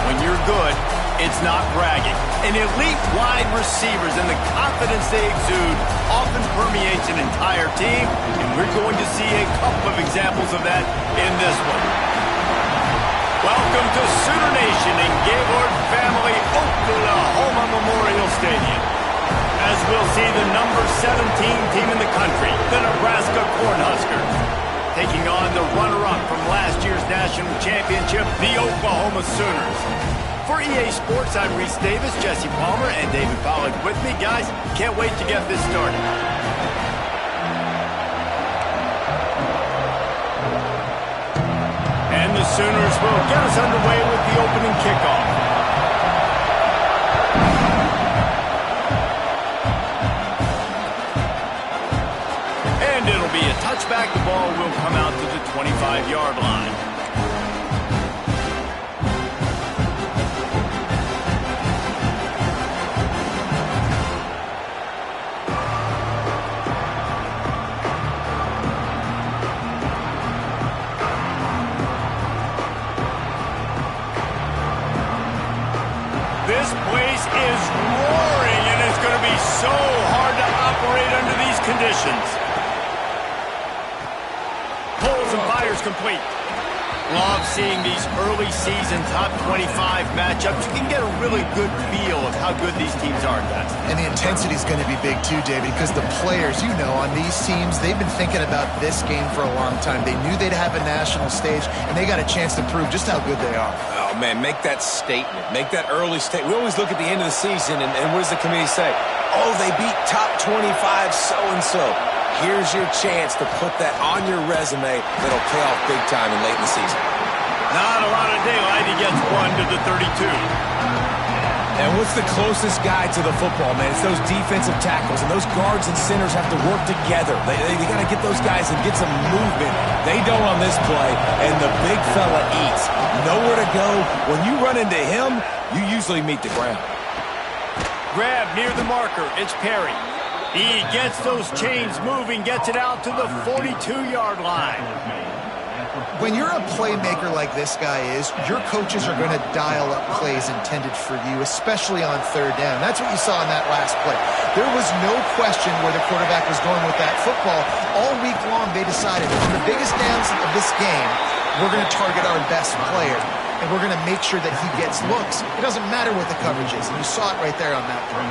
When you're good, it's not bragging. And elite wide receivers and the confidence they exude often permeates an entire team, and we're going to see a couple of examples of that in this one. Welcome to Sooner Nation in Gaylord Family Oklahoma Memorial Stadium, as we'll see the number 17 team in the country, the Nebraska Cornhuskers, taking on the runner-up from last year's national championship, the Oklahoma Sooners. For EA Sports, I'm Reese Davis, Jesse Palmer, and David Pollack with me. Guys, can't wait to get this started. And the Sooners will get us underway with the opening kickoff. And it'll be a touchback. The ball will come out to the 25-yard line. This place is roaring, and it's going to be so hard to operate under these conditions. Pulls and fires complete. Love seeing these early season top 25 matchups. You can get a really good feel of how good these teams are, guys. And the intensity is going to be big too, David, because the players, on these teams, they've been thinking about this game for a long time. They knew they'd have a national stage, and they got a chance to prove just how good they are. Oh, man, make that statement. Make that early statement. We always look at the end of the season, and what does the committee say? Oh, they beat top 25 so-and-so. Here's your chance to put that on your resume that'll pay off big time and late in the season. Not a lot of daylight. He gets one to the 32. And what's the closest guy to the football, man? It's those defensive tackles, and those guards and centers have to work together. They got to get those guys and get some movement. They don't on this play, and the big fella eats. Nowhere to go. When you run into him, you usually meet the ground. Grab near the marker. It's Perry. He gets those chains moving, gets it out to the 42-yard line. When you're a playmaker like this guy is, your coaches are going to dial up plays intended for you, especially on third down. That's what you saw in that last play. There was no question where the quarterback was going with that football. All week long, they decided on the biggest downs of this game, we're going to target our best player, and we're going to make sure that he gets looks. It doesn't matter what the coverage is, and you saw it right there on that play.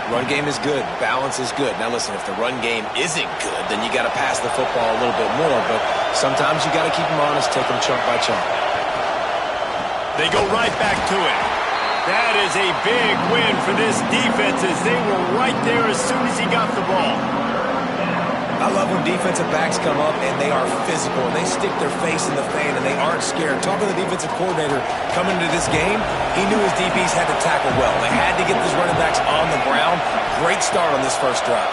Run game is good. Balance is good. Now, listen, if the run game isn't good, then you got to pass the football a little bit more. But sometimes you got to keep them honest, take them chunk by chunk. They go right back to it. That is a big win for this defense as they were right there as soon as he got the ball. I love when defensive backs come up and they are physical and they stick their face in the fan and they aren't scared. Talking to the defensive coordinator coming into this game, he knew his DBs had to tackle well. They had to get these running backs on the ground. Great start on this first drive.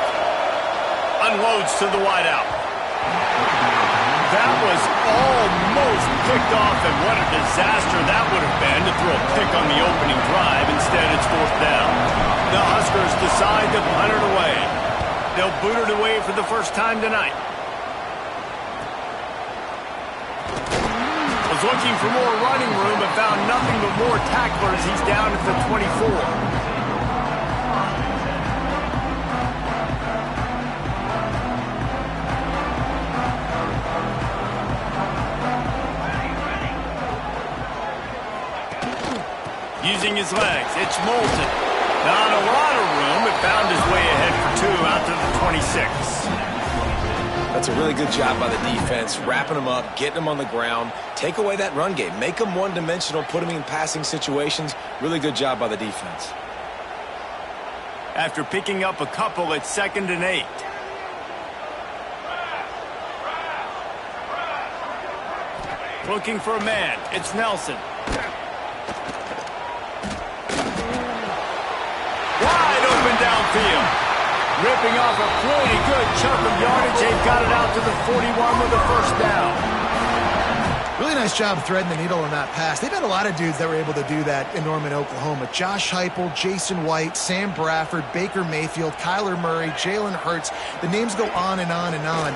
Unloads to the wideout. That was almost picked off, and what a disaster that would have been to throw a pick on the opening drive. Instead, it's fourth down. The Huskers decide to punt it away. They'll boot it away for the first time tonight. Was looking for more running room but found nothing but more tacklers. He's down at the 24. Using his legs, it's Moulton. Not a lot of room, but found his way ahead for two out to the 26. That's a really good job by the defense, wrapping them up, getting them on the ground. Take away that run game. Make them one-dimensional, put them in passing situations. Really good job by the defense. After picking up a couple, it's 2nd and 8. Looking for a man. It's Nelson. Wide open downfield. Ripping off a pretty good chunk of yardage. They've got it out to the 41 with a first down. Really nice job threading the needle on that pass. They've had a lot of dudes that were able to do that in Norman, Oklahoma. Josh Heupel, Jason White, Sam Bradford, Baker Mayfield, Kyler Murray, Jalen Hurts. The names go on and on and on.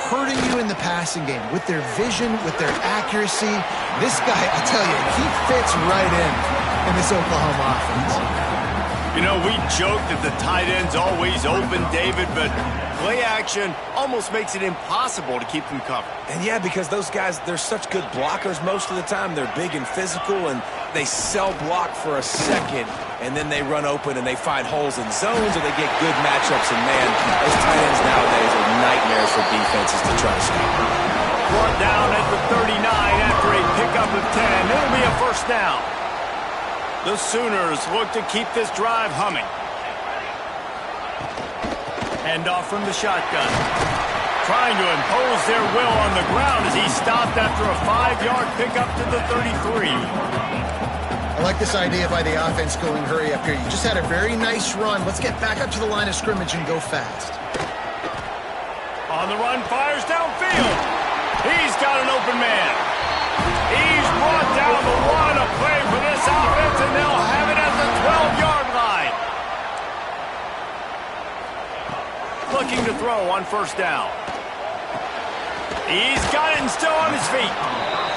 hurting you in the passing game with their vision, with their accuracy. This guy, I tell you, he fits right in this Oklahoma offense. You know, we joke that the tight end's always open, David, but play action almost makes it impossible to keep them covered. And yeah, because those guys, they're such good blockers most of the time. They're big and physical, and they sell block for a second, and then they run open and they find holes in zones, or they get good matchups. And man, those tight ends nowadays are nightmares for defenses to try to stop. Brought down at the 39 after a pickup of 10. It'll be a first down. The Sooners look to keep this drive humming. Handoff from the shotgun. Trying to impose their will on the ground as he stopped after a 5-yard pickup to the 33. I like this idea by the offense going hurry up here. You just had a very nice run. Let's get back up to the line of scrimmage and go fast. On the run, fires downfield. He's got an open man. He's brought down the one, a play for this offense, and they'll have it at the 12-yard line. Looking to throw on first down. He's got it and still on his feet.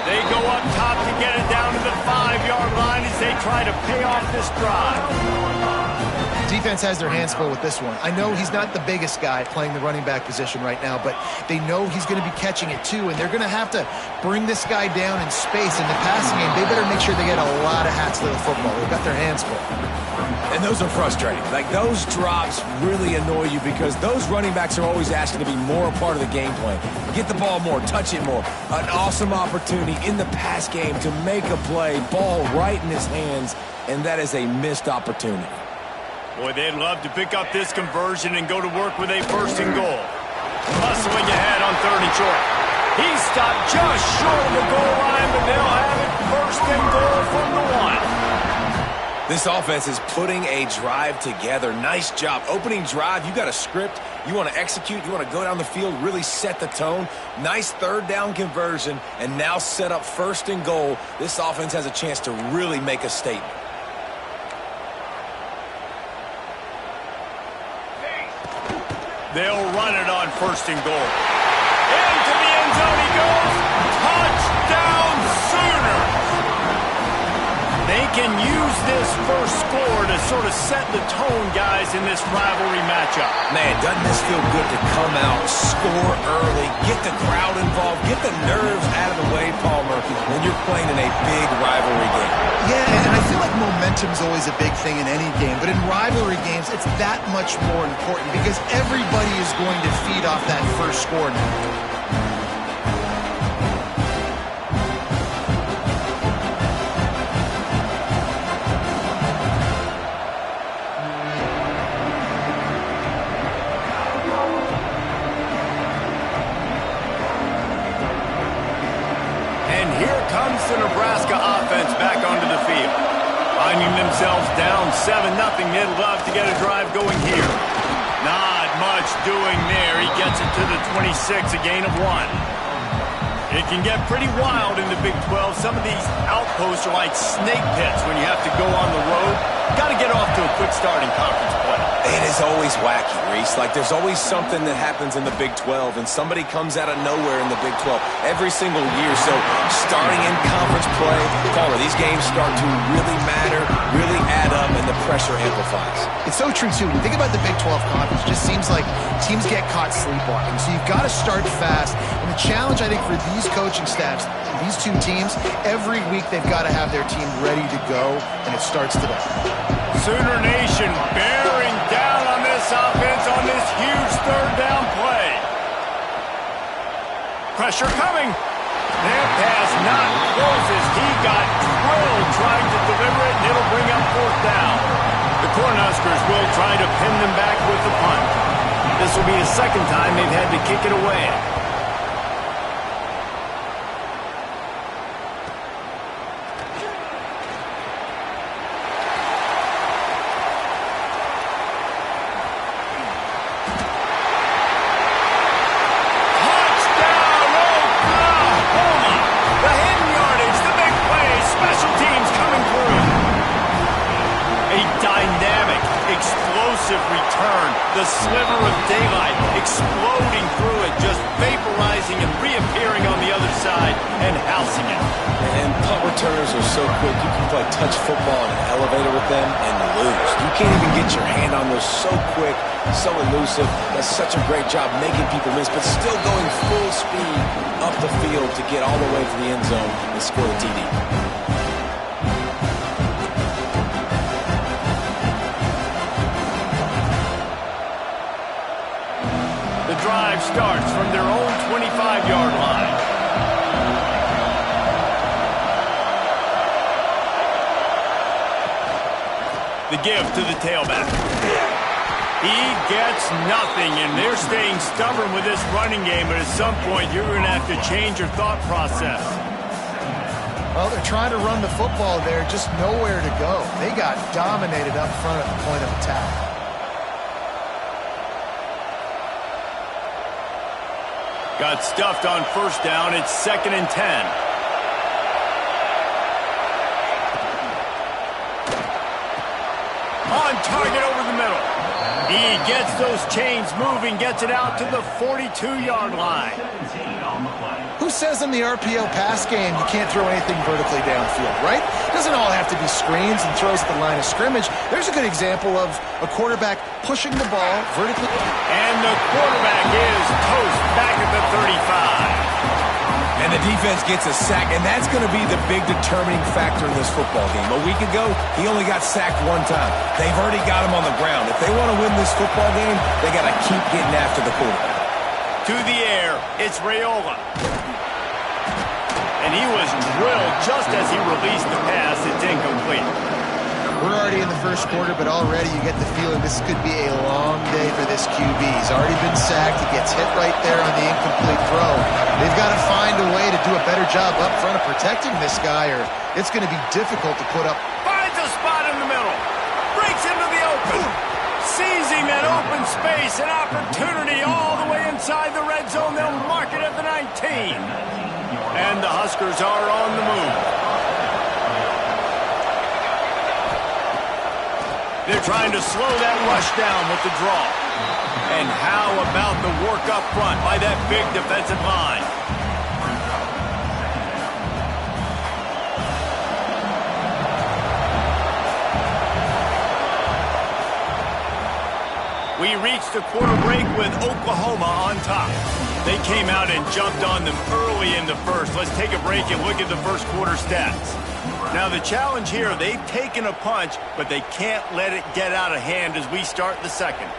They go up top to get it down to the 5-yard line as they try to pay off this drive. Defense has their hands full with this one. I know he's not the biggest guy playing the running back position right now, but they know he's going to be catching it too, and they're going to have to bring this guy down in space. In the passing game, they better make sure they get a lot of hats to the football. They've got their hands full. And those are frustrating. Like, those drops really annoy you because those running backs are always asking to be more a part of the game plan. Get the ball more, touch it more. An awesome opportunity in the pass game to make a play, ball right in his hands, and that is a missed opportunity. Boy, they'd love to pick up this conversion and go to work with a first and goal. Hustling ahead on 3rd and short. He stopped just short of the goal line, but they'll have it first and goal from the 1. This offense is putting a drive together. Nice job. Opening drive, you got a script. You want to execute. You want to go down the field, really set the tone. Nice 3rd down conversion, and now set up first and goal. This offense has a chance to really make a statement. They'll run it on first and goal. Into the end zone he goes. Touchdown Sooners! They can use this first score to sort of set the tone, guys, in this rivalry matchup. Man, doesn't this feel good to come out, score early, get the crowd involved, get the nerves out of the way, Palmer, when you're playing in a big rivalry game? Yeah, and I feel like momentum's always a big thing in any game, but in rivalry games, it's that much more important because everybody is going to feed off that first score now. The Nebraska offense back onto the field. Finding themselves down 7-0, they'd love to get a drive going here. Not much doing there. He gets it to the 26, a gain of 1. It can get pretty wild in the Big 12. Some of these outposts are like snake pits when you have to go on the road. Got to get off to a quick start in conference play. It is always wacky, Reese. Like, there's always something that happens in the Big 12, and somebody comes out of nowhere in the Big 12 every single year. So, starting in conference play, Palmer, these games start to really matter, really add up, and the pressure amplifies. It's so true, too. When you think about the Big 12 conference, it just seems like teams get caught sleepwalking. So, you've got to start fast. And the challenge, I think, for these coaching staffs, these two teams, every week they've got to have their team ready to go, and it starts today. Sooner Nation bearing down on this offense on this huge 3rd down play. Pressure coming. That pass not close as he got drilled trying to deliver it, and it'll bring up 4th down. The Cornhuskers will try to pin them back with the punt. This will be the 2nd time they've had to kick it away. massive return. The sliver of daylight exploding through it, just vaporizing and reappearing on the other side and housing it. And punt returners are so quick. You can play touch football in an elevator with them and lose. You can't even get your hand on those. So quick, so elusive. Does such a great job making people miss, but still going full speed up the field to get all the way to the end zone and score the TD. The drive starts from their own 25-yard line. The give to the tailback. He gets nothing, and they're staying stubborn with this running game, but at some point you're going to have to change your thought process. Well, they're trying to run the football there, just nowhere to go. They got dominated up front at the point of attack. Got stuffed on first down. It's 2nd and 10. On target over the middle. He gets those chains moving, gets it out to the 42-yard line. Who says in the RPO pass game you can't throw anything vertically downfield, right? It doesn't all have to be screens and throws at the line of scrimmage. There's a good example of a quarterback pushing the ball vertically. And the quarterback is toast back at the 35. And the defense gets a sack, and that's going to be the big determining factor in this football game. A week ago, he only got sacked one time. They've already got him on the ground. If they want to win this football game, they got to keep getting after the quarterback. To the air, it's Raiola. And he was drilled just as he released the pass. It's incomplete. We're already in the first quarter, but already you get the feeling this could be a long day for this QB. He's already been sacked. He gets hit right there on the incomplete throw. They've got to find a way to do a better job up front of protecting this guy, or it's going to be difficult to put up. Finds a spot in the middle. Breaks into the open. Seizing that open space, an opportunity all the way inside the red zone. They'll mark it at the 19. And the Huskers are on the move. They're trying to slow that rush down with the draw. And how about the work up front by that big defensive line? We reached a quarter break with Oklahoma on top. They came out and jumped on them early in the first. Let's take a break and look at the first quarter stats. Now the challenge here, they've taken a punch, but they can't let it get out of hand as we start the second.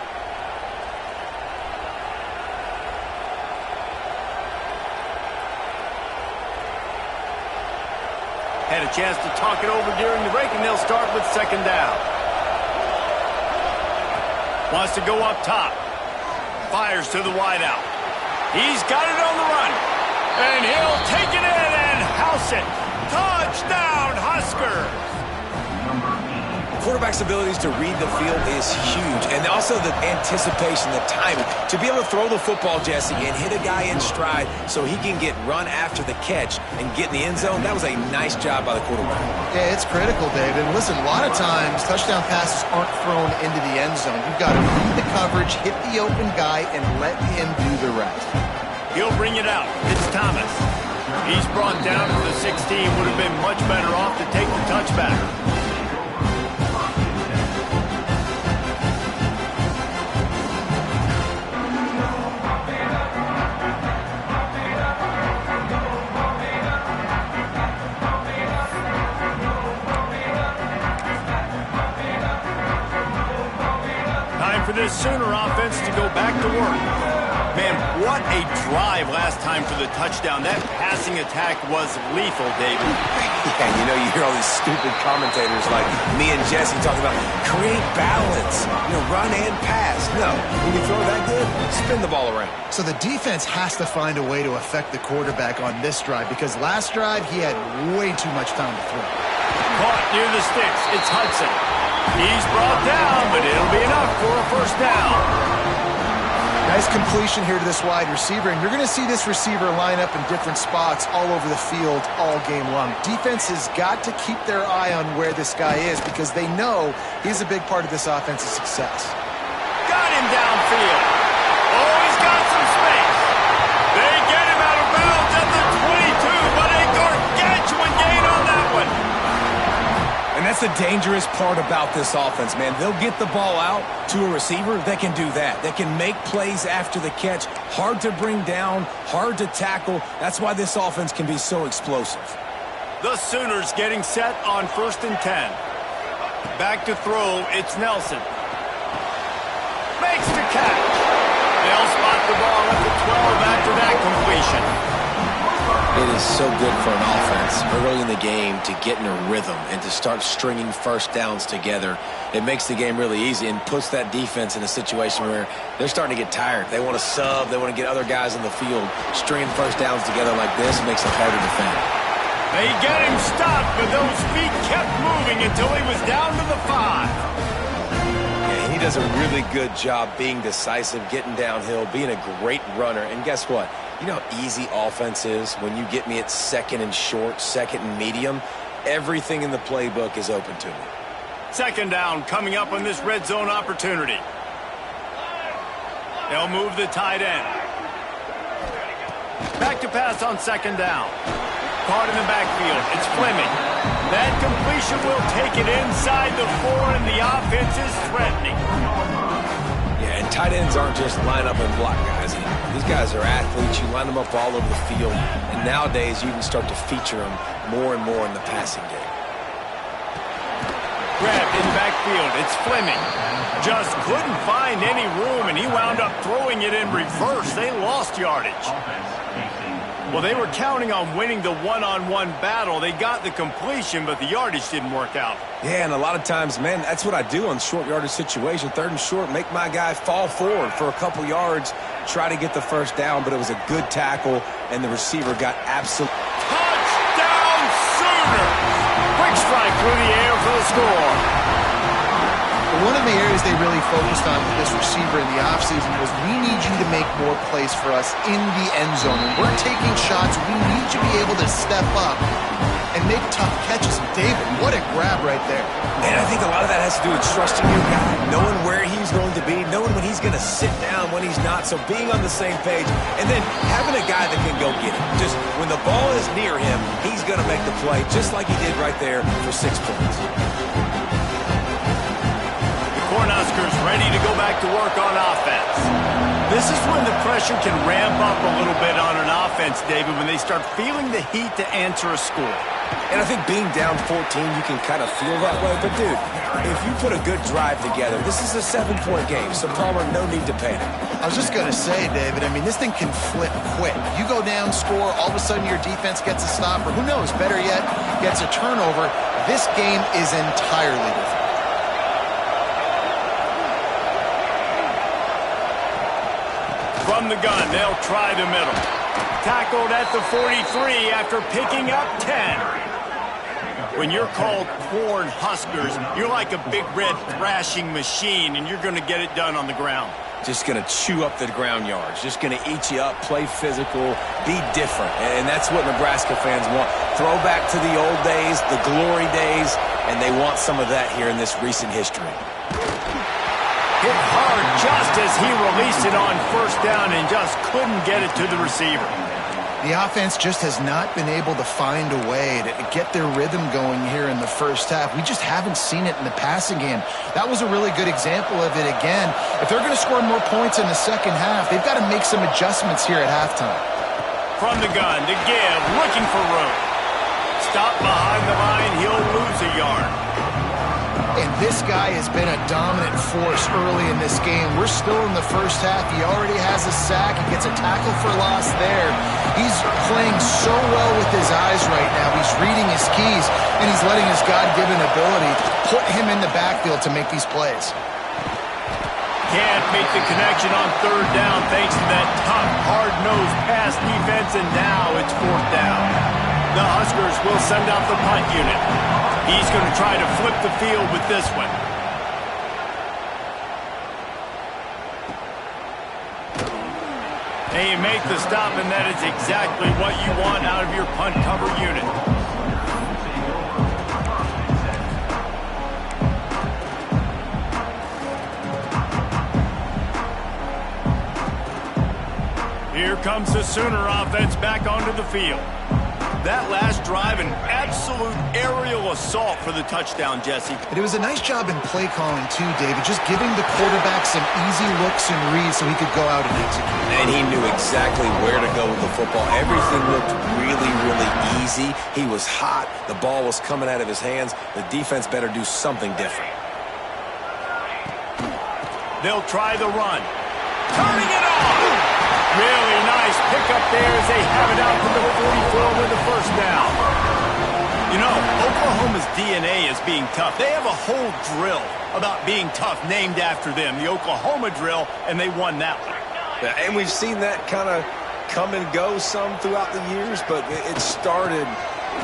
Had a chance to talk it over during the break, and they'll start with 2nd down. Wants to go up top. Fires to the wideout. He's got it on the run. And he'll take it in and house it. Touchdown, Huskers! Quarterback's abilities to read the field is huge, and also the anticipation, the timing. To be able to throw the football, Jesse, and hit a guy in stride so he can get run after the catch and get in the end zone, that was a nice job by the quarterback. Yeah, it's critical, David. And listen, a lot of times touchdown passes aren't thrown into the end zone. You've got to read the coverage, hit the open guy, and let him do the rest. He'll bring it out. It's Thomas. He's brought down to the 16. Would have been much better off to take the touchback. Time for this Sooner offense to go back to work. Man, what a drive last time for the touchdown. That passing attack was lethal, David. Yeah, you know, you hear all these stupid commentators like me and Jesse talking about create balance, run and pass. No, when you throw that good, spin the ball around. So the defense has to find a way to affect the quarterback on this drive, because last drive he had way too much time to throw. Caught near the sticks. It's Hudson. He's brought down, but it'll be enough for a first down. Nice completion here to this wide receiver, and you're going to see this receiver line up in different spots all over the field all game long. Defense has got to keep their eye on where this guy is, because they know he's a big part of this offense's success. got him downfield. Oh, he's got some space. They get him out of bounds at the 22, but a gargantuan gain on that one. And that's the dangerous part about this offense, man. They'll get the ball out to a receiver that can do that. That can make plays after the catch. Hard to bring down, hard to tackle. That's why this offense can be so explosive. The Sooners getting set on 1st and 10. Back to throw, it's Nelson. Makes the catch. They'll spot the ball at the 12 after that completion. It is so good for an offense early in the game to get in a rhythm and to start stringing first downs together. It makes the game really easy and puts that defense in a situation where they're starting to get tired. They want to sub. They want to get other guys in the field. Stringing first downs together like this makes it hard to defend. They get him stopped, but those feet kept moving until he was down to the 5. Yeah, he does a really good job being decisive, getting downhill, being a great runner. And guess what? You know how easy offense is when you get me at 2nd and short, 2nd and medium? Everything in the playbook is open to me. 2nd down coming up on this red zone opportunity. They'll move the tight end. Back to pass on 2nd down. Caught in the backfield. It's Fleming. That completion will take it inside the 4, and the offense is threatening. Yeah, and tight ends aren't just line up and block guys. These guys are athletes. You line them up all over the field. And nowadays, you can start to feature them more and more in the passing game. Grabbed in the backfield. It's Fleming. Just couldn't find any room, and he wound up throwing it in reverse. They lost yardage. Well, they were counting on winning the one-on-one battle. They got the completion, but the yardage didn't work out. Yeah, and a lot of times, man, that's what I do on short yardage situation. 3rd and short, make my guy fall forward for a couple yards, try to get the first down, but it was a good tackle, and the receiver got absolute. Touchdown, Sooners! Quick strike through the air for the score. One of the areas they really focused on with this receiver in the offseason was we need you to make more plays for us in the end zone. When we're taking shots, we need you to be able to step up and make tough catches. And David, what a grab right there. And I think a lot of that has to do with trusting your guy, knowing where he's going to be, knowing when he's going to sit down, when he's not. So being on the same page, and then having a guy that can go get it. Just when the ball is near him, he's going to make the play, just like he did right there for 6 points. Cornhuskers ready to go back to work on offense. This is when the pressure can ramp up a little bit on an offense, David, when they start feeling the heat to answer a score. And I think being down 14, you can kind of feel that way. But, dude, if you put a good drive together, this is a 7-point game, so Palmer, no need to panic. I was just going to say, David, I mean, this thing can flip quick. You go down, score, all of a sudden your defense gets a stop, or who knows, better yet, gets a turnover. This game is entirely different. From the gun, they'll try the middle. Tackled at the 43 after picking up 10. When you're called Cornhuskers, you're like a big red thrashing machine, and you're going to get it done on the ground. Just going to chew up the ground yards. Just going to eat you up, play physical, be different. And that's what Nebraska fans want. Throw back to the old days, the glory days, and they want some of that here in this recent history. Hit hard just as he released it on 1st down and just couldn't get it to the receiver. The offense just has not been able to find a way to get their rhythm going here in the first half. We just haven't seen it in the passing game. That was a really good example of it again. If they're going to score more points in the second half, they've got to make some adjustments here at halftime. From the gun to give, looking for room. Stop behind the line, he'll lose a yard. And this guy has been a dominant force early in this game. We're still in the first half. He already has a sack. He gets a tackle for loss there. He's playing so well with his eyes right now. He's reading his keys, and he's letting his God-given ability put him in the backfield to make these plays. Can't make the connection on 3rd down thanks to that tough, hard-nosed pass defense, and now it's 4th down. The Huskers will send out the punt unit. He's going to try to flip the field with this one. They make the stop, and that is exactly what you want out of your punt cover unit. Here comes the Sooner offense back onto the field. That last drive, an absolute aerial assault for the touchdown, Jesse. But it was a nice job in play calling, too, David, just giving the quarterback some easy looks and reads so he could go out and execute. And he knew exactly where to go with the football. Everything looked really, really easy. He was hot. The ball was coming out of his hands. The defense better do something different. They'll try the run. Turning it on! Really nice pickup there as they have it out to the 44 with the first down. You know, Oklahoma's DNA is being tough. They have a whole drill about being tough named after them, the Oklahoma drill, and they won that one. Yeah, and we've seen that kind of come and go some throughout the years, but it started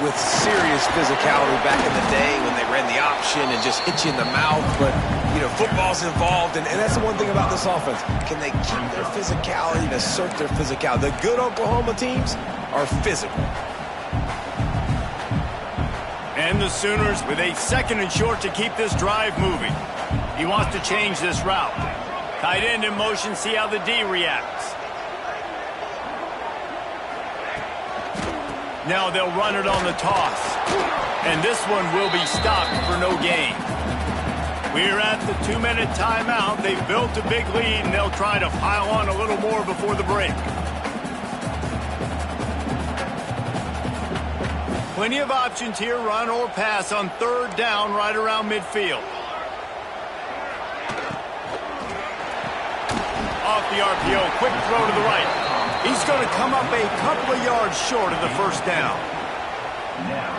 with serious physicality back in the day when they ran the option and just hit you in the mouth. But, you know, football's involved, and that's the one thing about this offense. Can they keep their physicality and assert their physicality? The good Oklahoma teams are physical. And the Sooners with a 2nd and short to keep this drive moving. He wants to change this route. Tight end in motion, see how the D reacts. Now they'll run it on the toss. And this one will be stopped for no gain. We're at the 2-minute timeout. They've built a big lead, and they'll try to pile on a little more before the break. Plenty of options here, run or pass on 3rd down right around midfield. Off the RPO, quick throw to the right. He's going to come up a couple of yards short of the first down.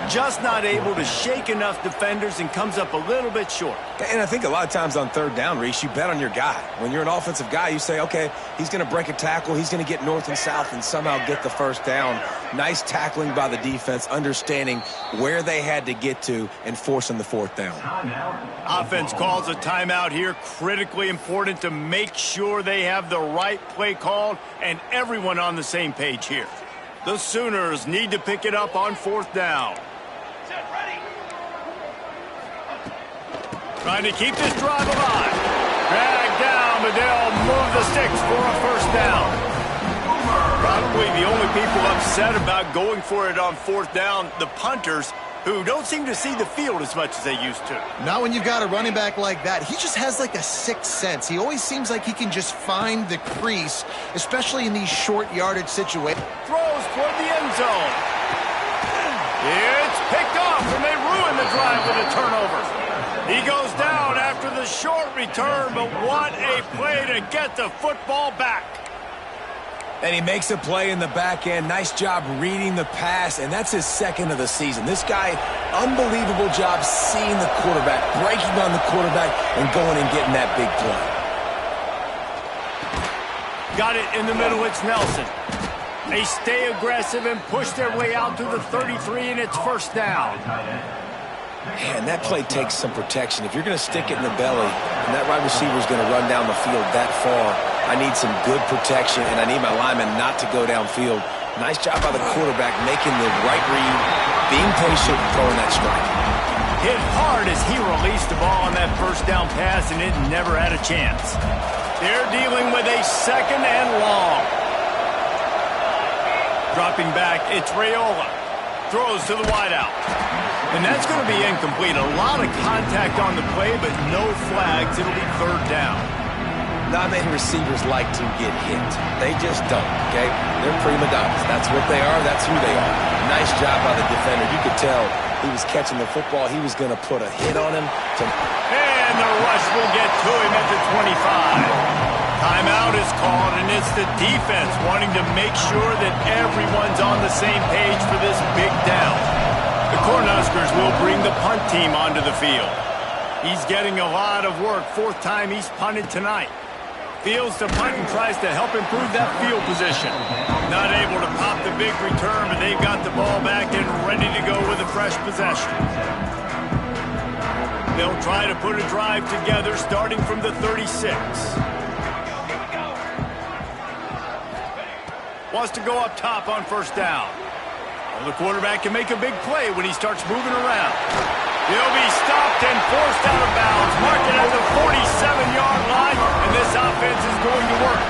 Just not able to shake enough defenders and comes up a little bit short. And I think a lot of times on 3rd down, Reese, you bet on your guy. When you're an offensive guy, you say, okay, he's going to break a tackle, he's going to get north and south and somehow get the first down. Nice tackling by the defense, understanding where they had to get to and forcing the 4th down. Offense calls a timeout here. Critically important to make sure they have the right play called and everyone on the same page here. The Sooners need to pick it up on 4th down. Trying to keep this drive alive. Dragged down, but they'll move the sticks for a first down. Probably the only people upset about going for it on 4th down, the punters, who don't seem to see the field as much as they used to. Not when you've got a running back like that. He just has like a 6th sense. He always seems like he can just find the crease, especially in these short yardage situations. Throws toward the end zone. It's picked off, and they ruin the drive with a turnover. He goes down after the short return, but what a play to get the football back. And he makes a play in the back end. Nice job reading the pass, and that's his 2nd of the season. This guy, unbelievable job seeing the quarterback, breaking on the quarterback, and going and getting that big play. Got it in the middle, it's Nelson. They stay aggressive and push their way out to the 33, and it's first down. Man, that play takes some protection. If you're going to stick it in the belly and that wide receiver is going to run down the field that far, I need some good protection, and I need my lineman not to go downfield. Nice job by the quarterback making the right read, being patient, throwing that strike. Hit hard as he released the ball on that first down pass, and it never had a chance. They're dealing with a 2nd and long. Dropping back, it's Raiola. Throws to the wideout. And that's going to be incomplete. A lot of contact on the play, but no flags. It'll be 3rd down. Not many receivers like to get hit. They just don't, okay? They're prima donnas. That's what they are. That's who they are. Nice job by the defender. You could tell he was catching the football. He was going to put a hit on him. And the rush will get to him at the 25. Timeout is called, and it's the defense wanting to make sure that everyone's on the same page for this big down. The Cornhuskers will bring the punt team onto the field. He's getting a lot of work. 4th time he's punted tonight. Fields to punt and tries to help improve that field position. Not able to pop the big return, but they've got the ball back and ready to go with a fresh possession. They'll try to put a drive together starting from the 36. Wants to go up top on first down. Well, the quarterback can make a big play when he starts moving around. He'll be stopped and forced out of bounds. Mark it at the 47-yard line, and this offense is going to work.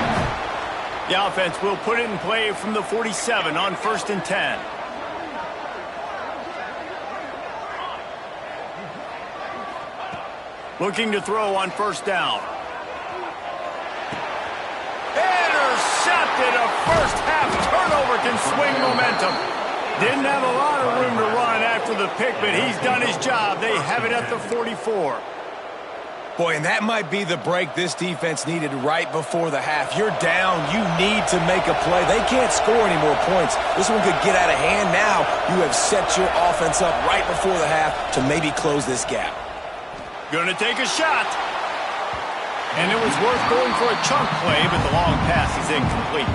The offense will put it in play from the 47 on 1st and 10. Looking to throw on 1st down. Intercepted. A first half turnover can swing momentum. Didn't have a lot of room to run after the pick, but he's done his job. They have it at the 44. Boy, and that might be the break this defense needed right before the half. You're down. You need to make a play. They can't score any more points. This one could get out of hand. Now you have set your offense up right before the half to maybe close this gap. Gonna take a shot. And it was worth going for a chunk play, but the long pass is incomplete.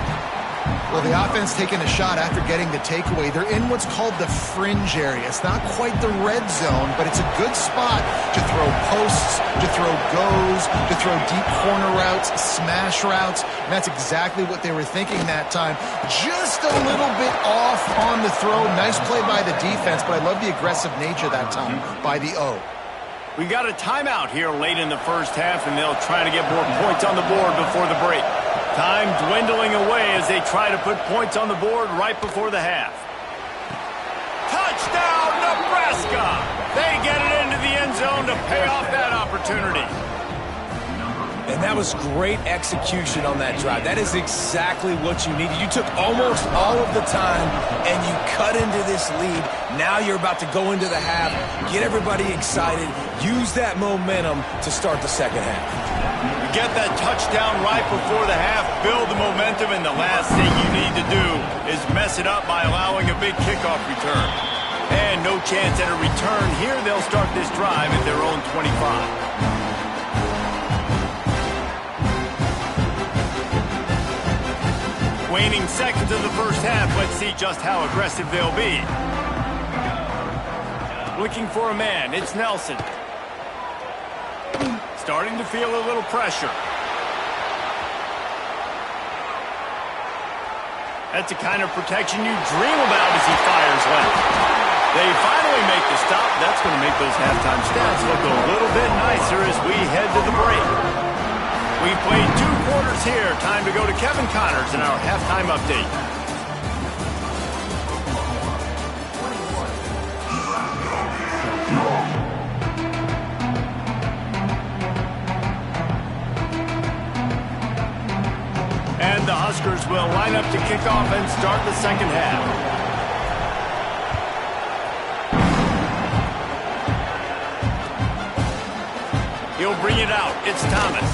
Well, the offense taking a shot after getting the takeaway. They're in what's called the fringe area. It's not quite the red zone, but it's a good spot to throw posts, to throw goes, to throw deep corner routes, smash routes. And that's exactly what they were thinking that time. Just a little bit off on the throw. Nice play by the defense, but I love the aggressive nature that time by the O. We got a timeout here late in the first half, and they'll try to get more points on the board before the break. Time dwindling away as they try to put points on the board right before the half. Touchdown, Nebraska! They get it into the end zone to pay off that opportunity. And that was great execution on that drive. That is exactly what you needed. You took almost all of the time, and you cut into this lead. Now you're about to go into the half, get everybody excited, use that momentum to start the second half. You get that touchdown right before the half, build the momentum, and the last thing you need to do is mess it up by allowing a big kickoff return. And no chance at a return here. They'll start this drive at their own 25. Waning seconds of the first half. Let's see just how aggressive they'll be. Looking for a man. It's Nelson. Starting to feel a little pressure. That's the kind of protection you dream about as he fires left. They finally make the stop. That's going to make those halftime stats look a little bit nicer as we head to the break. We've played 2 quarters here. Time to go to Kevin Connors in our halftime update. And the Huskers will line up to kick off and start the second half. He'll bring it out. It's Thomas.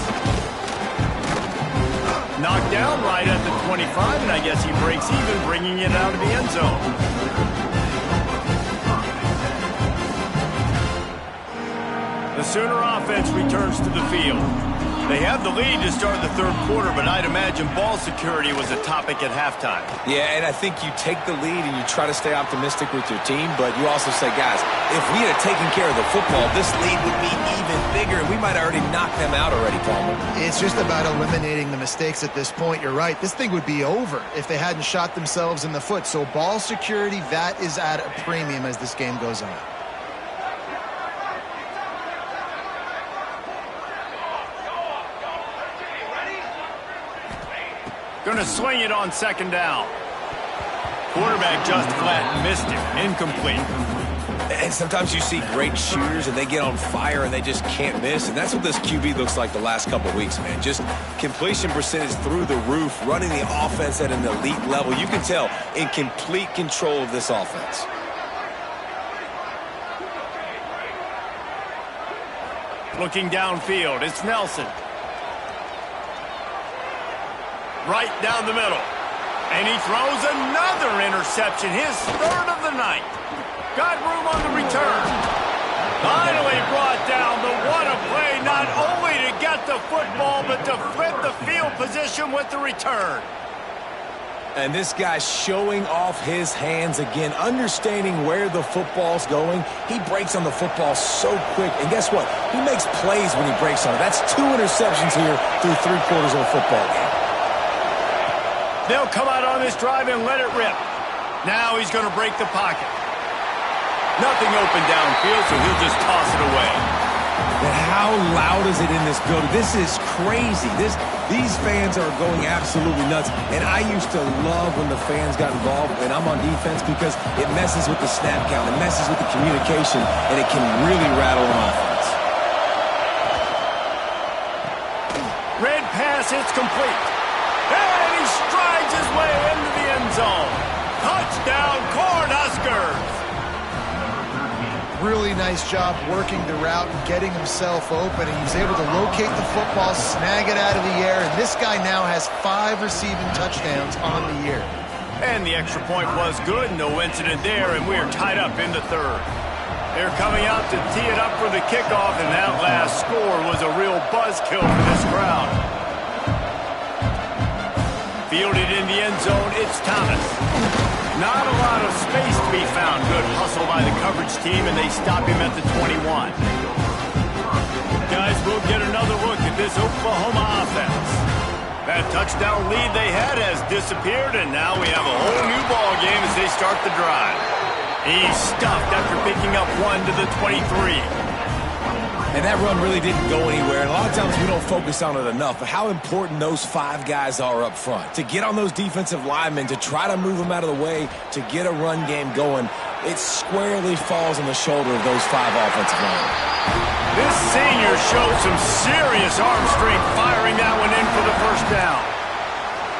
Knocked down right at the 25, and I guess he breaks even, bringing it out of the end zone. The Sooner offense returns to the field. They have the lead to start the third quarter, but I'd imagine ball security was a topic at halftime. Yeah, and I think you take the lead and you try to stay optimistic with your team, but you also say, guys, if we had taken care of the football, this lead would be even bigger, and we might have already knocked them out already, Palmer. It's just about eliminating the mistakes at this point. You're right. This thing would be over if they hadn't shot themselves in the foot. So ball security, that is at a premium as this game goes on. Going to swing it on second down. Quarterback just flat missed it. Incomplete. And sometimes you see great shooters and they get on fire and they just can't miss. And that's what this QB looks like the last couple of weeks, man. Just completion percentage through the roof, running the offense at an elite level. You can tell in complete control of this offense. Looking downfield, it's Nelson. Right down the middle. And he throws another interception, his third of the night. Got room on the return. Finally brought down, but what a play, not only to get the football, but to flip the field position with the return. And this guy's showing off his hands again, understanding where the football's going. He breaks on the football so quick. And guess what? He makes plays when he breaks on it. That's 2 interceptions here through 3 quarters of a football game. They'll come out on this drive and let it rip. Now he's going to break the pocket. Nothing open downfield, so he'll just toss it away. And how loud is it in this building? This is crazy. These fans are going absolutely nuts. And I used to love when the fans got involved, and I'm on defense, because it messes with the snap count, it messes with the communication, and it can really rattle an offense. Red pass hits complete. And he strides his way into the end zone. Touchdown, Cornhuskers! Really nice job working the route and getting himself open, and he was able to locate the football, snag it out of the air, and this guy now has 5 receiving touchdowns on the year. And the extra point was good. No incident there, and we are tied up in the third. They're coming out to tee it up for the kickoff, and that last score was a real buzzkill for this crowd. Fielded in the end zone, it's Thomas. Not a lot of space to be found. Good hustle by the coverage team, and they stop him at the 21. Guys, we'll get another look at this Oklahoma offense. That touchdown lead they had has disappeared, and now we have a whole new ball game as they start the drive. He's stuffed after picking up 1 to the 23. And that run really didn't go anywhere. And a lot of times we don't focus on it enough, but how important those 5 guys are up front. To get on those defensive linemen, to try to move them out of the way, to get a run game going, it squarely falls on the shoulder of those 5 offensive linemen. This senior showed some serious arm strength firing that one in for the first down.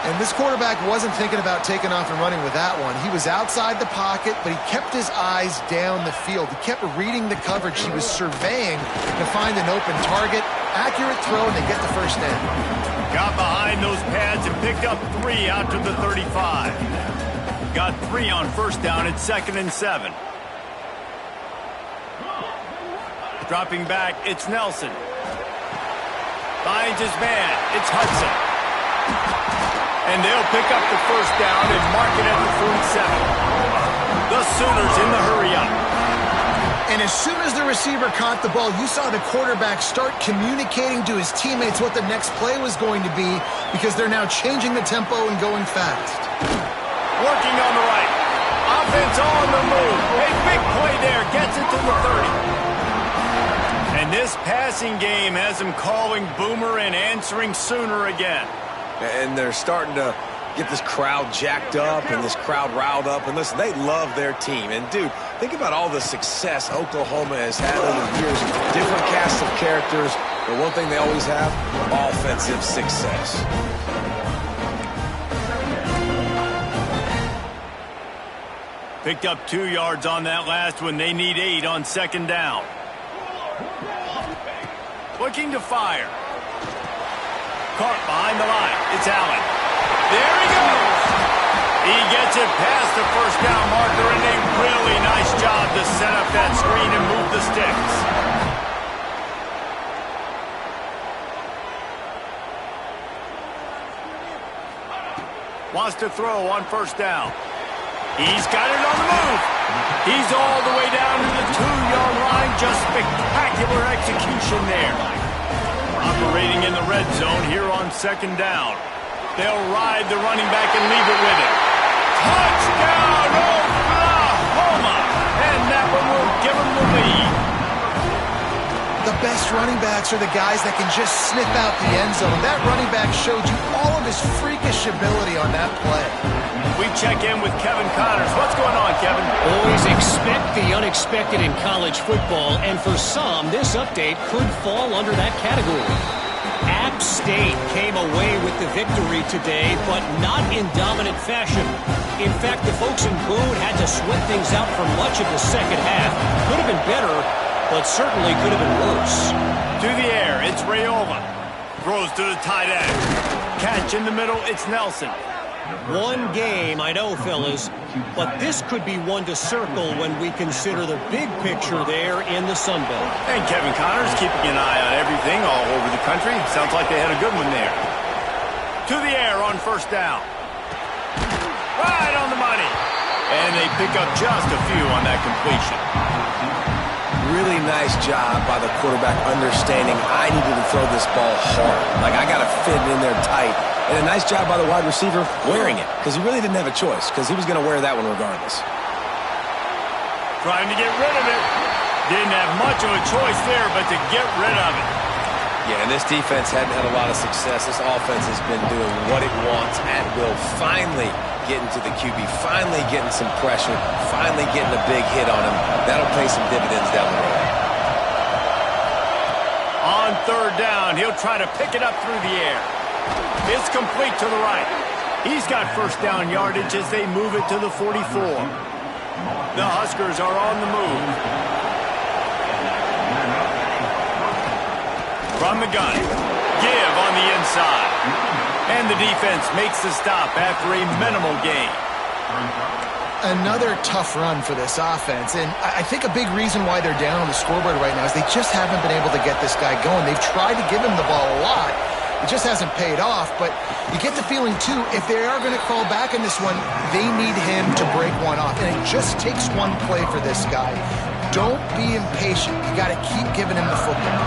And this quarterback wasn't thinking about taking off and running with that one. He was outside the pocket, but he kept his eyes down the field. He kept reading the coverage. He was surveying to find an open target. Accurate throw, and they get the first down. Got behind those pads and picked up 3 out to the 35. Got 3 on first down at 2nd and 7. Dropping back, it's Nelson. Finds his man, it's Hudson. And they'll pick up the first down and mark it at the 47. The Sooners in the hurry-up. And as soon as the receiver caught the ball, you saw the quarterback start communicating to his teammates what the next play was going to be, because they're now changing the tempo and going fast. Working on the right. Offense on the move. A big play there. Gets it to the 30. And this passing game has him calling Boomer and answering Sooner again. And they're starting to get this crowd jacked up and this crowd riled up. And listen, they love their team. And, dude, think about all the success Oklahoma has had over the years. Different casts of characters. But one thing they always have, offensive success. Picked up 2 yards on that last one. They need 8 on 2nd down. Looking to fire. Caught behind the line. It's Allen. There he goes. He gets it past the first down marker, and a really nice job to set up that screen and move the sticks. Wants to throw on first down. He's got it on the move. He's all the way down to the 2-yard line. Just spectacular execution there. Operating in the red zone here on 2nd down. They'll ride the running back and leave it with him. Touchdown, Oklahoma! And that one will give them the lead. The best running backs are the guys that can just snip out the end zone. That running back showed you all of his freakish ability on that play. We check in with Kevin Connors. What's going on, Kevin? Always expect the unexpected in college football, and for some, this update could fall under that category. App State came away with the victory today, but not in dominant fashion. In fact, the folks in Boone had to sweat things out for much of the second half. Could have been better, but certainly could have been worse. To the air, it's Rayola. Throws to the tight end. Catch in the middle, it's Nelson. One game, I know, fellas, but this could be one to circle when we consider the big picture there in the Sun Belt. And Kevin Connors keeping an eye on everything all over the country. Sounds like they had a good one there. To the air on first down. Right on the money. And they pick up just a few on that completion. Really nice job by the quarterback understanding I needed to throw this ball hard. Like, I got to fit it in there tight. And a nice job by the wide receiver wearing it, because he really didn't have a choice, because he was going to wear that one regardless. Trying to get rid of it. Didn't have much of a choice there but to get rid of it. Yeah, and this defense hadn't had a lot of success. This offense has been doing what it wants at will. Finally getting to the QB, finally getting some pressure, finally getting a big hit on him. That'll pay some dividends down the road. On third down, he'll try to pick it up through the air. It's complete to the right. He's got first down yardage as they move it to the 44. The Huskers are on the move. From the gun, give on the inside. And the defense makes the stop after a minimal gain. Another tough run for this offense, and I think a big reason why they're down on the scoreboard right now is they just haven't been able to get this guy going. They've tried to give him the ball a lot. It just hasn't paid off, but you get the feeling, too, if they are going to crawl back in this one, they need him to break one off, and it just takes one play for this guy. Don't be impatient. You got to keep giving him the football.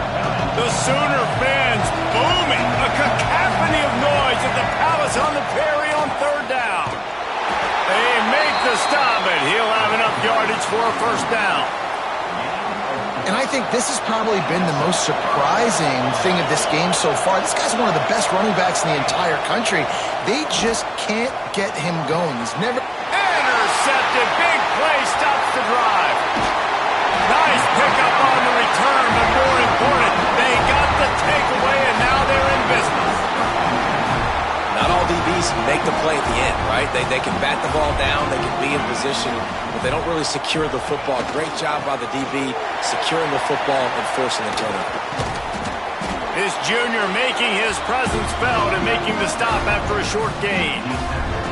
The Sooner fans booming. A cacophony of noise at the Palace on the Prairie on third down. They make the stop, and he'll have enough yardage for a first down. And I think this has probably been the most surprising thing of this game so far. This guy's one of the best running backs in the entire country. They just can't get him going. He's never... Intercepted. Big play stops the drive. Nice pickup on the return, but more important, they got the takeaway, and now they're in business. Not all DBs make the play at the end, right? They can bat the ball down, they can be in position, but they don't really secure the football. Great job by the DB securing the football and forcing the turnover. This junior making his presence felt and making the stop after a short gain.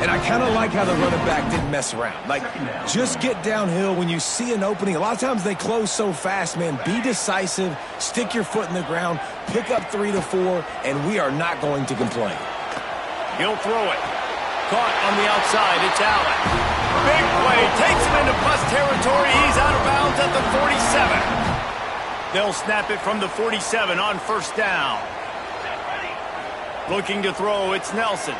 And I kind of like how the running back didn't mess around. Like, just get downhill when you see an opening. A lot of times they close so fast, man. Be decisive, stick your foot in the ground, pick up 3 to 4, and we are not going to complain. He'll throw it. Caught on the outside. It's Allen. Big play. Takes him into bust territory. He's out of bounds at the 47. They'll snap it from the 47 on first down. Looking to throw. It's Nelson.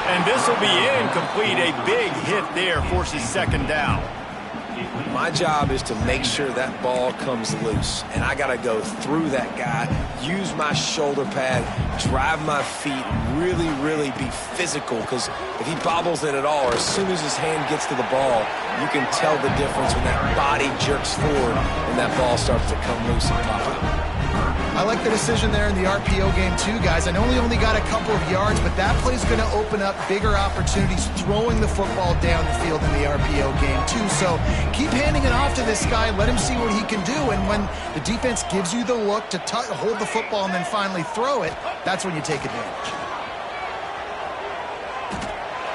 And this will be incomplete. A big hit there forces second down. My job is to make sure that ball comes loose, and I got to go through that guy, use my shoulder pad, drive my feet, really, really be physical, because if he bobbles it at all, or as soon as his hand gets to the ball, you can tell the difference when that body jerks forward and that ball starts to come loose and pop out. I like the decision there in the RPO game too, guys. I know he only got a couple of yards, but that play's going to open up bigger opportunities throwing the football down the field in the RPO game too. So keep handing it off to this guy. Let him see what he can do. And when the defense gives you the look to hold the football and then finally throw it, that's when you take advantage.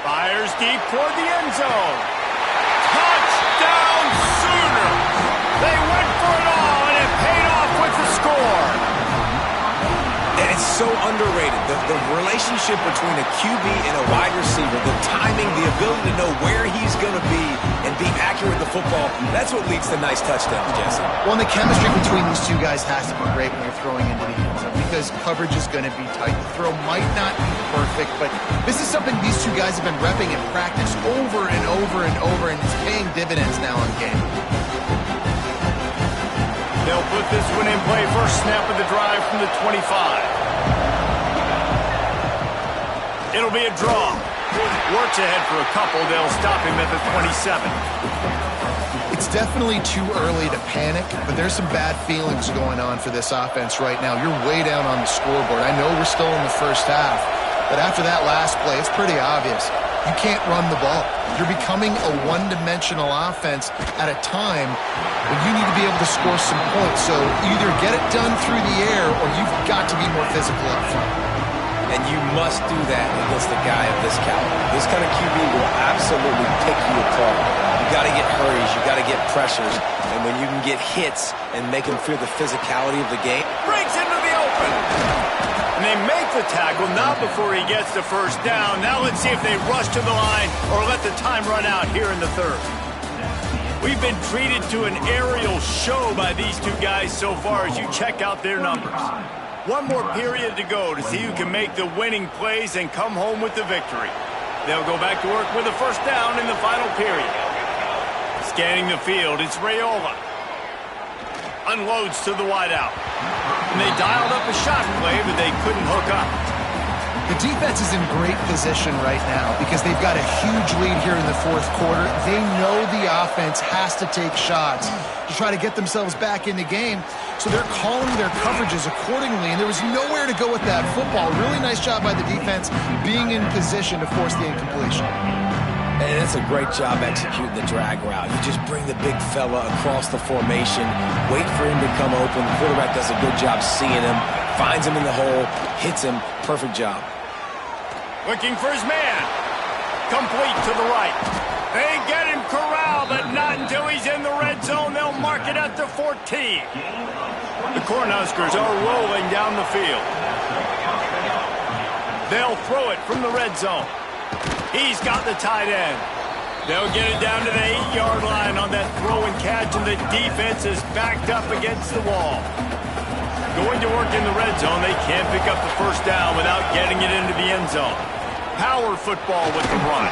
Fires deep toward the end zone. Touchdown Sooner! They went for it all, and it paid off with the score. And it's so underrated. The relationship between a QB and a wide receiver, the timing, the ability to know where he's going to be and be accurate with the football, that's what leads to nice touchdowns, Jesse. Well, and the chemistry between these two guys has to be great when they're throwing into the end zone because coverage is going to be tight. The throw might not be perfect, but this is something these two guys have been repping in practice over and over and over, and it's paying dividends now in game. They'll put this one in play. First snap of the drive from the 25. It'll be a draw. Works ahead for a couple. They'll stop him at the 27. It's definitely too early to panic, but there's some bad feelings going on for this offense right now. You're way down on the scoreboard. I know we're still in the first half, but after that last play, it's pretty obvious. You can't run the ball. You're becoming a one-dimensional offense at a time when you need to be able to score some points. So either get it done through the air or you've got to be more physical up front. And you must do that against a guy of this caliber. This kind of QB will absolutely pick you apart. You got to get hurries. You got to get pressures. And when you can get hits and make them feel the physicality of the game. Breaks into the open. And they make the tackle, not before he gets the first down. Now let's see if they rush to the line or let the time run out here in the third. We've been treated to an aerial show by these two guys so far as you check out their numbers. One more period to go to see who can make the winning plays and come home with the victory. They'll go back to work with a first down in the final period. Scanning the field, it's Raiola. Unloads to the wideout. And they dialed up a shot play, but they couldn't hook up. The defense is in great position right now because they've got a huge lead here in the fourth quarter. They know the offense has to take shots to try to get themselves back in the game. So they're calling their coverages accordingly, and there was nowhere to go with that football. Really nice job by the defense being in position to force the incompletion. And it's a great job executing the drag route. You just bring the big fella across the formation, wait for him to come open. The quarterback does a good job seeing him, finds him in the hole, hits him. Perfect job. Looking for his man. Complete to the right. They get him corralled, but not until he's in the red zone. They'll mark it at the 14. The Cornhuskers are rolling down the field. They'll throw it from the red zone. He's got the tight end. They'll get it down to the 8-yard line on that throw and catch, and the defense is backed up against the wall. Going to work in the red zone, they can't pick up the first down without getting it into the end zone. Power football with the run.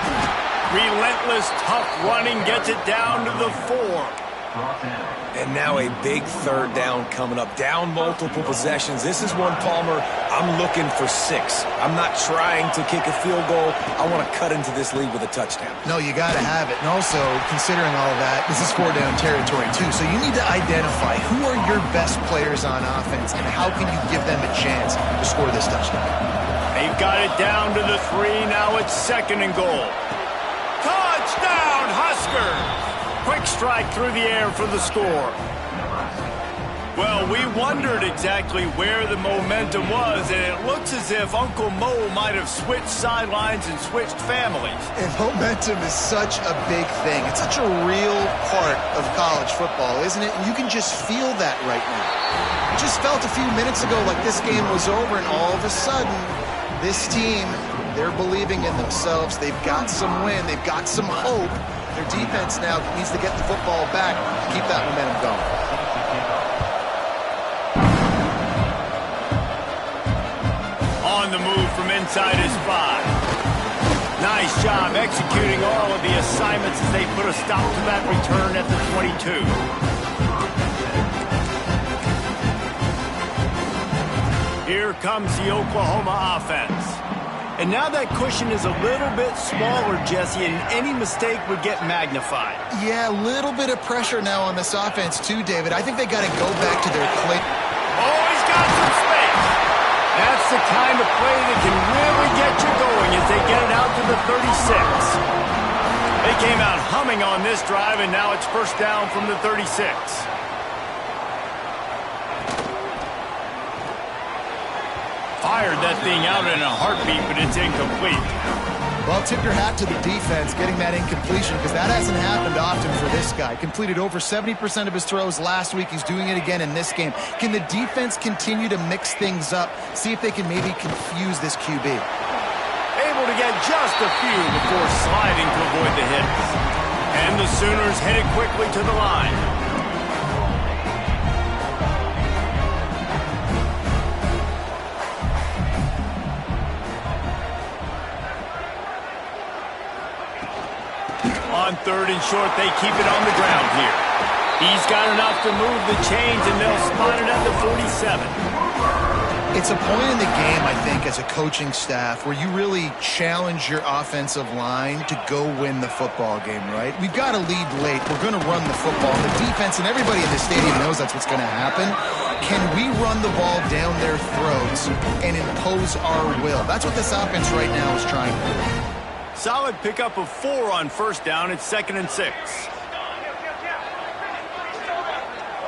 Relentless, tough running gets it down to the 4. And now a big third down coming up. Down multiple possessions. This is one, Palmer, I'm looking for 6. I'm not trying to kick a field goal. I want to cut into this lead with a touchdown. No, you got to have it. And also, considering all of that, this is 4-down territory too. So you need to identify who are your best players on offense and how can you give them a chance to score this touchdown. They've got it down to the 3. Now it's 2nd and goal. Touchdown, Huskers! Quick strike through the air for the score. Well, we wondered exactly where the momentum was, and it looks as if Uncle Mo might have switched sidelines and switched families. And momentum is such a big thing. It's such a real part of college football, isn't it? And you can just feel that right now. It just felt a few minutes ago like this game was over, and all of a sudden, this team, they're believing in themselves. They've got some win. They've got some hope. Their defense now needs to get the football back to keep that momentum going. On the move from inside his 5. Nice job executing all of the assignments as they put a stop to that return at the 22. Here comes the Oklahoma offense. And now that cushion is a little bit smaller, Jesse, and any mistake would get magnified. Yeah, a little bit of pressure now on this offense too, David. I think they got to go back to their play. Oh, he's got some space. That's the kind of play that can really get you going as they get it out to the 36. They came out humming on this drive, and now it's 1st down from the 36. Fired that thing out in a heartbeat, but it's incomplete. Well, tip your hat to the defense getting that incompletion because that hasn't happened often for this guy. Completed over 70% of his throws last week. He's doing it again in this game. Can the defense continue to mix things up? See if they can maybe confuse this QB. Able to get just a few before sliding to avoid the hits. And the Sooners headed quickly to the line. On 3rd and short, they keep it on the ground here. He's got enough to move the chains, and they'll spot it at the 47. It's a point in the game, I think, as a coaching staff where you really challenge your offensive line to go win the football game, right? We've got to lead late. We're going to run the football. And the defense and everybody in the stadium knows that's what's going to happen. Can we run the ball down their throats and impose our will? That's what this offense right now is trying to do. Solid pickup of 4 on 1st down. It's 2nd and 6.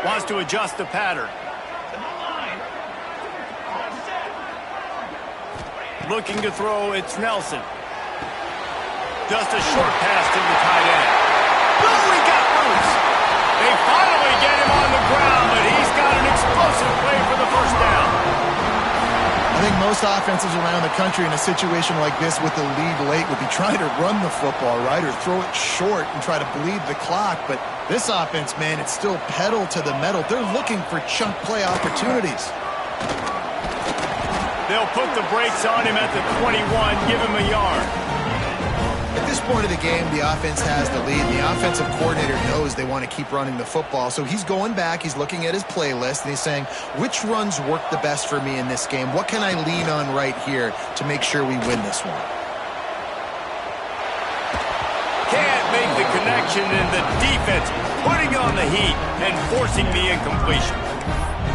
Wants to adjust the pattern. Looking to throw, it's Nelson. Just a short pass to the tight end. Boom, he got loose. They finally get him on the ground, but he's got an explosive play for the 1st down. I think most offenses around the country in a situation like this with the lead late would be trying to run the football, right, or throw it short and try to bleed the clock. But this offense, man, it's still pedal to the metal. They're looking for chunk play opportunities. They'll put the brakes on him at the 21, give him a yard. At this point of the game, the offense has the lead. The offensive coordinator knows they want to keep running the football. So he's going back, he's looking at his playlist, and he's saying, which runs work the best for me in this game? What can I lean on right here to make sure we win this one? Can't make the connection, and the defense putting on the heat and forcing the incompletion.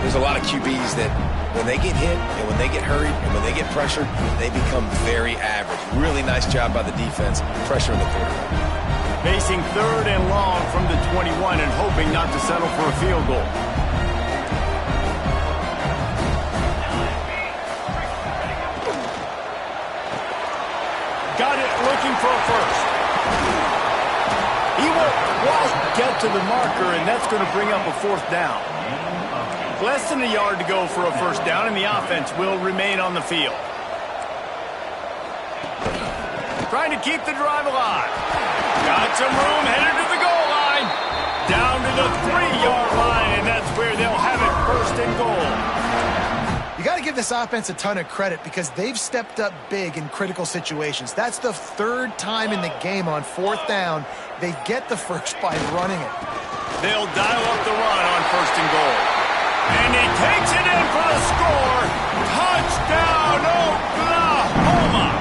There's a lot of QBs that when they get hit and when they get hurried and when they get pressured, they become very average. Really nice job by the defense pressuring the quarterback. Facing 3rd and long from the 21 and hoping not to settle for a field goal. Got it, looking for a first. He won't quite get to the marker, and that's going to bring up a 4th down. Less than a yard to go for a first down, and the offense will remain on the field. Trying to keep the drive alive. Got some room, headed to the goal line. Down to the 3-yard line, and that's where they'll have it, 1st and goal. You got to give this offense a ton of credit because they've stepped up big in critical situations. That's the 3rd time in the game on 4th down. They get the first by running it. They'll dial up the run on 1st and goal. And he takes it in for the score. Touchdown, Oklahoma!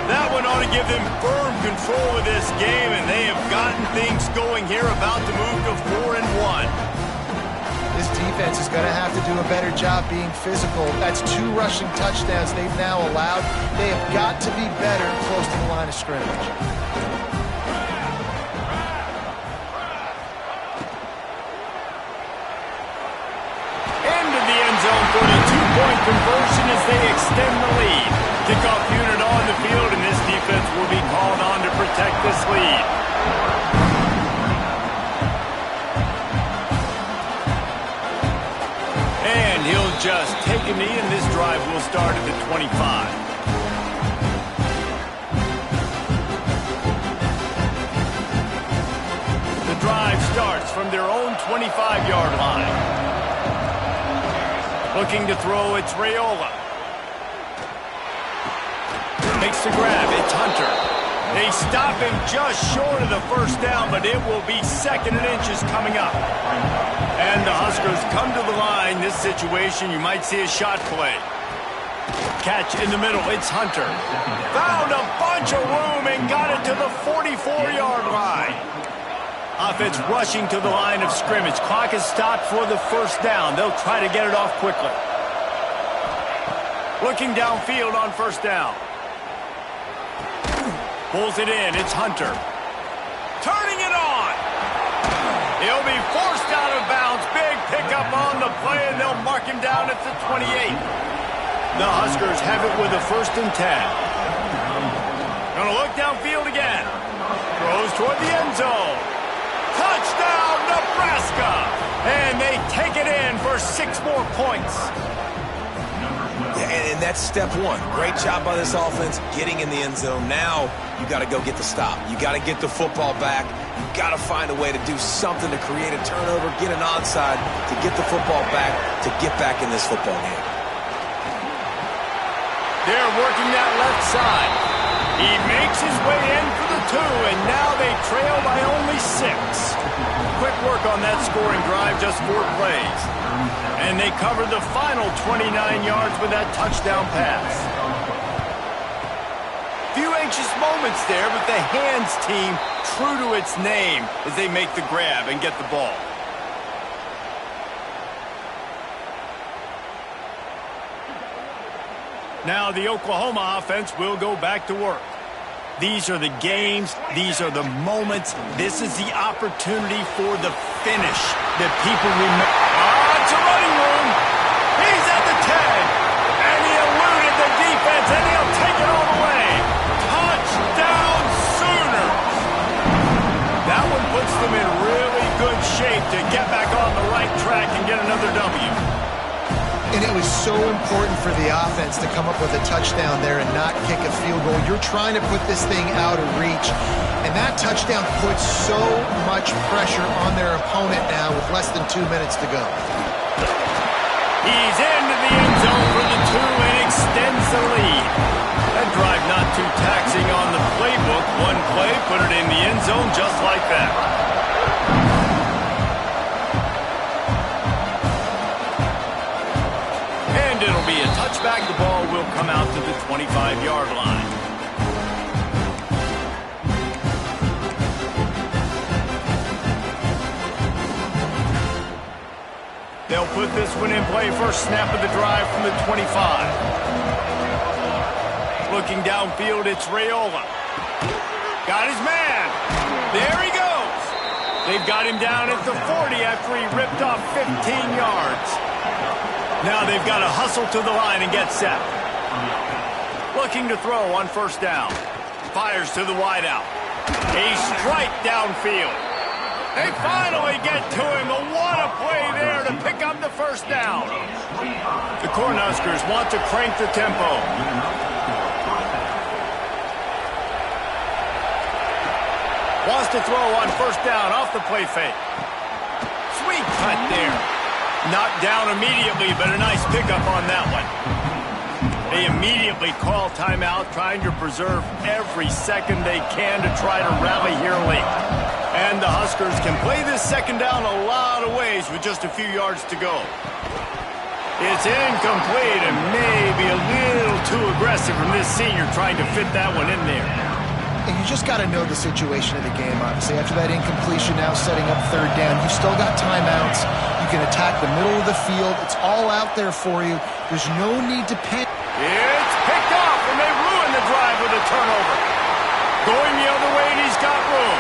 That one ought to give them firm control of this game, and they have gotten things going here, about to move to 4-1. This defense is going to have to do a better job being physical. That's 2 rushing touchdowns they've now allowed. They have got to be better close to the line of scrimmage. For the 2-point conversion as they extend the lead. Kickoff unit on the field, and this defense will be called on to protect this lead. And he'll just take a knee, and this drive will start at the 25. The drive starts from their own 25-yard line. Looking to throw, it's Raiola. Makes the grab, it's Hunter. They stop him just short of the first down, but it will be 2nd and inches coming up. And the Huskers come to the line. This situation, you might see a shot play. Catch in the middle, it's Hunter. Found a bunch of room and got it to the 44-yard line. Offense rushing to the line of scrimmage. Clock is stopped for the first down. They'll try to get it off quickly. Looking downfield on first down. Pulls it in. It's Hunter. Turning it on. He'll be forced out of bounds. Big pickup on the play, and they'll mark him down at the 28. The Huskers have it with a 1st and 10. Gonna look downfield again. Throws toward the end zone. Touchdown, Nebraska! And they take it in for 6 more points. And that's step 1. Great job by this offense getting in the end zone. Now you got to go get the stop. You got to get the football back. You got to find a way to do something to create a turnover, get an onside, to get the football back, to get back in this football game. They're working that left side. He makes his way in for the 2, and now they trail by only 6. Quick work on that scoring drive, just 4 plays. And they cover the final 29 yards with that touchdown pass. Few anxious moments there, but the hands team true to its name as they make the grab and get the ball. Now the Oklahoma offense will go back to work. These are the games. These are the moments. This is the opportunity for the finish that people remember. It's a running room. He's at the 10. And he eluded the defense, and he'll take it all the way. Touchdown, Sooners. That one puts them in really good shape to get back on the right track and get another W. And it was so important for the offense to come up with a touchdown there and not kick a field goal. You're trying to put this thing out of reach. And that touchdown puts so much pressure on their opponent now with less than 2 minutes to go. He's into the end zone for the 2 and extends the lead. That drive not too taxing on the playbook, put it in the end zone just like that. And it'll be a touchback. The ball will come out to the 25-yard line. They'll put this one in play. First snap of the drive from the 25. Looking downfield, it's Raiola. Got his man. There he goes. They've got him down at the 40 after he ripped off 15 yards. Now they've got to hustle to the line and get set. Looking to throw on first down. Fires to the wideout. A strike downfield. They finally get to him. What a play there to pick up the first down. The Cornhuskers want to crank the tempo. Wants to throw on first down off the play fake. Sweet cut there. Knocked down immediately, but a nice pickup on that one. They immediately call timeout, trying to preserve every second they can to try to rally here late. And the Huskers can play this second down a lot of ways with just a few yards to go. It's incomplete and maybe a little too aggressive from this senior trying to fit that one in there. And you just got to know the situation of the game, obviously. After that incompletion, now setting up third down, you've still got timeouts. You can attack the middle of the field. It's all out there for you. There's no need to panic. It's picked off, and they ruin the drive with a turnover. Going the other way, and he's got room.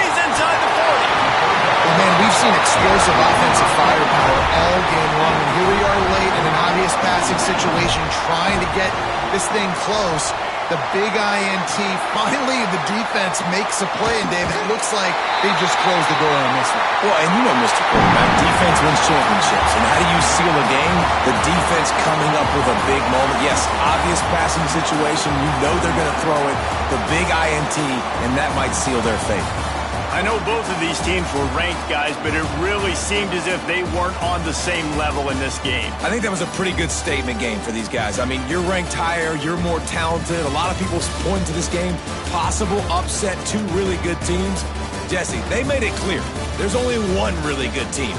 He's inside the 40. Well, man, we've seen explosive offensive firepower all game long, and here we are late in an obvious passing situation, trying to get this thing close. The big INT. Finally, the defense makes a play, and David, it looks like they just closed the door on this one. Well, and you know, Mr. Quarterback, defense wins championships. And how do you seal a game? The defense coming up with a big moment. Yes, obvious passing situation. You know they're going to throw it. The big INT, and that might seal their fate. I know both of these teams were ranked, guys, but it really seemed as if they weren't on the same level in this game. I think that was a pretty good statement game for these guys. I mean, you're ranked higher, you're more talented. A lot of people point to this game, possible upset, two really good teams. Jesse, they made it clear there's only one really good team.